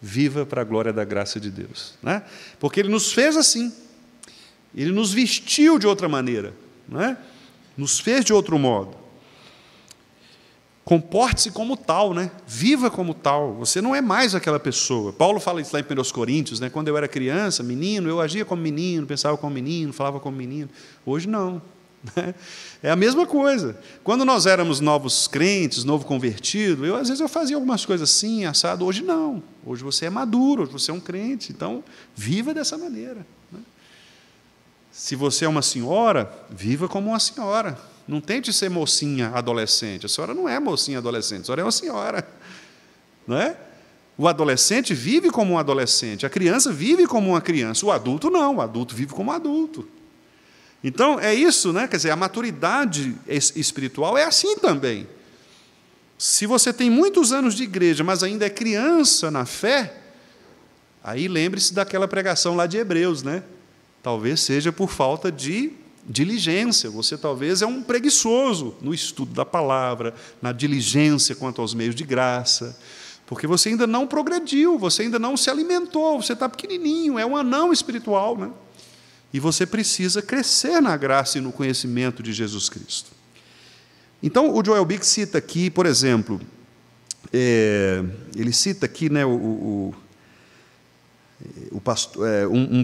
Viva para a glória da graça de Deus. Né? Porque Ele nos fez assim. Ele nos vestiu de outra maneira. Né? Nos fez de outro modo. Comporte-se como tal, né? Viva como tal. Você não é mais aquela pessoa. Paulo fala isso lá em 1 Coríntios, né? Quando eu era criança, menino, eu agia como menino, pensava como menino, falava como menino. Hoje não. Né? É a mesma coisa. Quando nós éramos novos crentes, novo convertido, às vezes eu fazia algumas coisas assim, assado. Hoje não. Hoje você é maduro, hoje você é um crente. Então, viva dessa maneira. Né? Se você é uma senhora, viva como uma senhora. Não tente ser mocinha adolescente. A senhora não é mocinha adolescente, a senhora é uma senhora. Não é? O adolescente vive como um adolescente, a criança vive como uma criança, o adulto não, o adulto vive como um adulto. Então, é isso, né? Quer dizer, a maturidade espiritual é assim também. Se você tem muitos anos de igreja, mas ainda é criança na fé, aí lembre-se daquela pregação lá de Hebreus, né? Talvez seja por falta de diligência. Você talvez é um preguiçoso no estudo da palavra, na diligência quanto aos meios de graça, porque você ainda não progrediu, você ainda não se alimentou, você está pequenininho, é um anão espiritual, né? E você precisa crescer na graça e no conhecimento de Jesus Cristo. Então, o Joel Bick cita aqui, por exemplo, ele cita aqui, né, um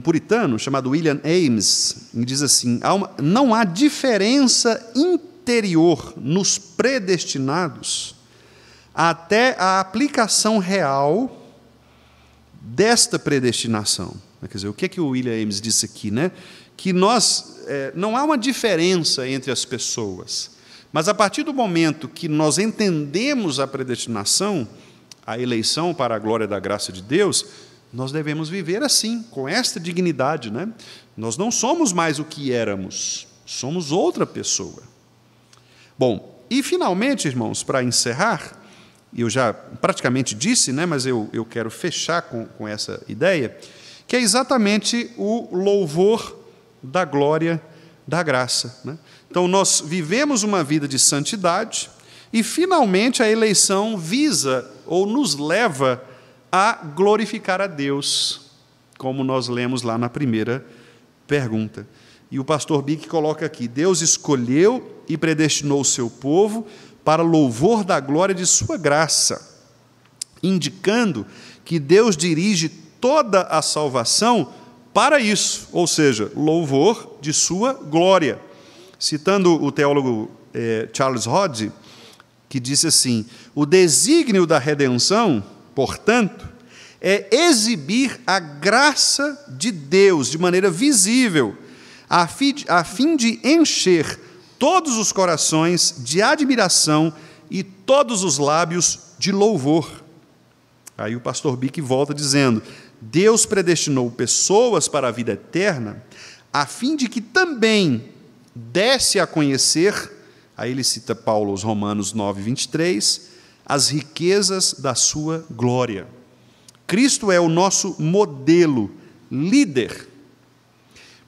puritano chamado William Ames, que diz assim, não há diferença interior nos predestinados até a aplicação real desta predestinação. Quer dizer, o que é que o William Ames disse aqui? Né? Que não há uma diferença entre as pessoas, mas a partir do momento que nós entendemos a predestinação, a eleição para a glória da graça de Deus, nós devemos viver assim, com esta dignidade. Né? Nós não somos mais o que éramos, somos outra pessoa. Bom, e finalmente, irmãos, para encerrar, eu já praticamente disse, né, mas eu quero fechar com essa ideia, que é exatamente o louvor da glória da graça. Né? Então, nós vivemos uma vida de santidade e, finalmente, a eleição visa ou nos leva a glorificar a Deus, como nós lemos lá na primeira pergunta. E o pastor Bick coloca aqui, Deus escolheu e predestinou o seu povo para louvor da glória de sua graça, indicando que Deus dirige toda a salvação para isso, ou seja, louvor de sua glória. Citando o teólogo Charles Hodge, que disse assim, o desígnio da redenção, portanto, é exibir a graça de Deus de maneira visível, a fim de encher todos os corações de admiração e todos os lábios de louvor. Aí o pastor Bick volta dizendo, Deus predestinou pessoas para a vida eterna, a fim de que também desse a conhecer, aí ele cita Paulo aos Romanos 9, 23, as riquezas da sua glória. Cristo é o nosso modelo, líder,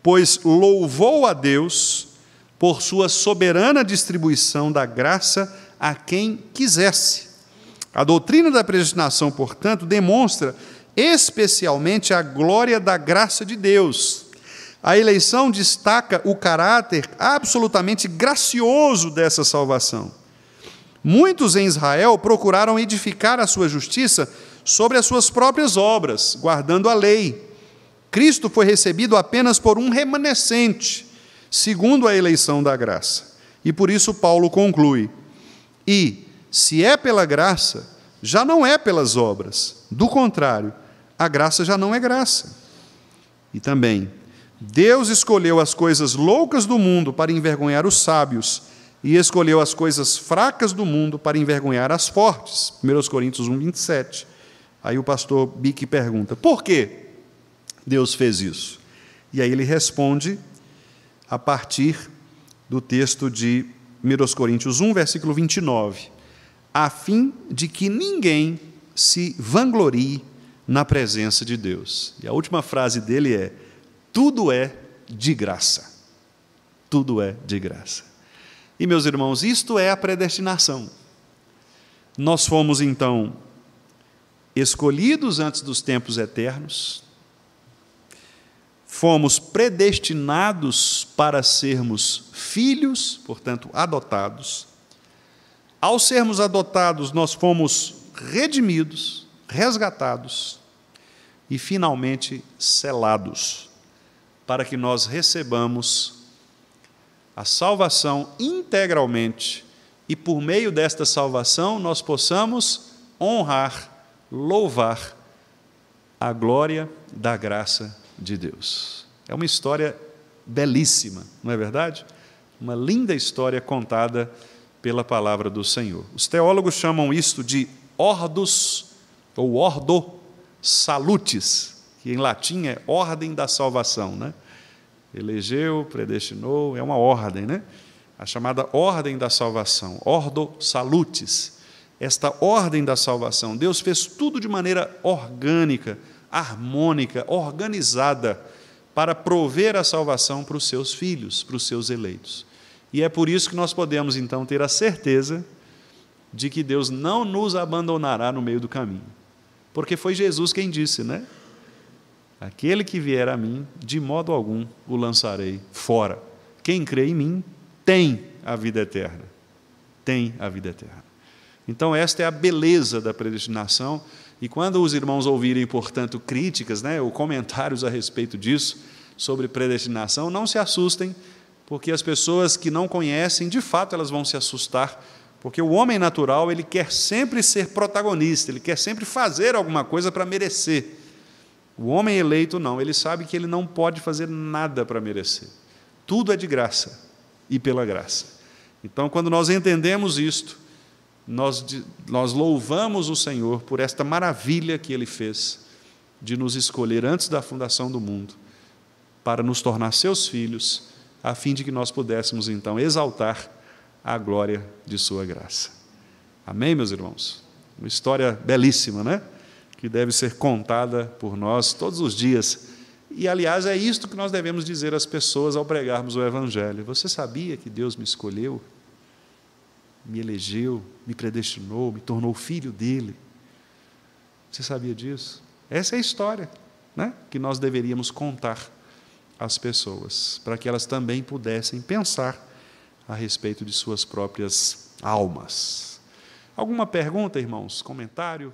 pois louvou a Deus por sua soberana distribuição da graça a quem quisesse. A doutrina da predestinação, portanto, demonstra especialmente a glória da graça de Deus. A eleição destaca o caráter absolutamente gracioso dessa salvação. Muitos em Israel procuraram edificar a sua justiça sobre as suas próprias obras, guardando a lei. Cristo foi recebido apenas por um remanescente, segundo a eleição da graça. E por isso Paulo conclui: e, se é pela graça, já não é pelas obras. Do contrário, a graça já não é graça. E também, Deus escolheu as coisas loucas do mundo para envergonhar os sábios, e escolheu as coisas fracas do mundo para envergonhar as fortes. 1 Coríntios 1, 27. Aí o pastor Bick pergunta: por que Deus fez isso? E aí ele responde a partir do texto de 1 Coríntios 1, versículo 29. A fim de que ninguém se vanglorie na presença de Deus. E a última frase dele é: tudo é de graça. Tudo é de graça. E, meus irmãos, isto é a predestinação. Nós fomos, então, escolhidos antes dos tempos eternos, fomos predestinados para sermos filhos, portanto, adotados. Ao sermos adotados, nós fomos redimidos, resgatados e, finalmente, selados, para que nós recebamos a salvação integralmente e, por meio desta salvação, nós possamos honrar, louvar a glória da graça de Deus. É uma história belíssima, não é verdade? Uma linda história contada pela palavra do Senhor. Os teólogos chamam isto de ordus, ou ordo salutis, que em latim é ordem da salvação, né? Elegeu, predestinou, é uma ordem, né? A chamada ordem da salvação, ordo salutis. Esta ordem da salvação, Deus fez tudo de maneira orgânica, harmônica, organizada, para prover a salvação para os seus filhos, para os seus eleitos. E é por isso que nós podemos, então, ter a certeza de que Deus não nos abandonará no meio do caminho. Porque foi Jesus quem disse, né? Aquele que vier a mim, de modo algum o lançarei fora. Quem crê em mim tem a vida eterna. Tem a vida eterna. Então, esta é a beleza da predestinação. E quando os irmãos ouvirem, portanto, críticas, né, ou comentários a respeito disso, sobre predestinação, não se assustem, porque as pessoas que não conhecem, de fato, elas vão se assustar, porque o homem natural, ele quer sempre ser protagonista, ele quer sempre fazer alguma coisa para merecer. O homem eleito não, ele sabe que ele não pode fazer nada para merecer. Tudo é de graça e pela graça. Então, quando nós entendemos isto, nós louvamos o Senhor por esta maravilha que Ele fez de nos escolher antes da fundação do mundo, para nos tornar seus filhos, a fim de que nós pudéssemos, então, exaltar a glória de sua graça. Amém, meus irmãos? Uma história belíssima, né? Que deve ser contada por nós todos os dias. E, aliás, é isto que nós devemos dizer às pessoas ao pregarmos o Evangelho. Você sabia que Deus me escolheu, me elegeu, me predestinou, me tornou filho dele? Você sabia disso? Essa é a história, né, que nós deveríamos contar às pessoas, para que elas também pudessem pensar a respeito de suas próprias almas. Alguma pergunta, irmãos? Comentário?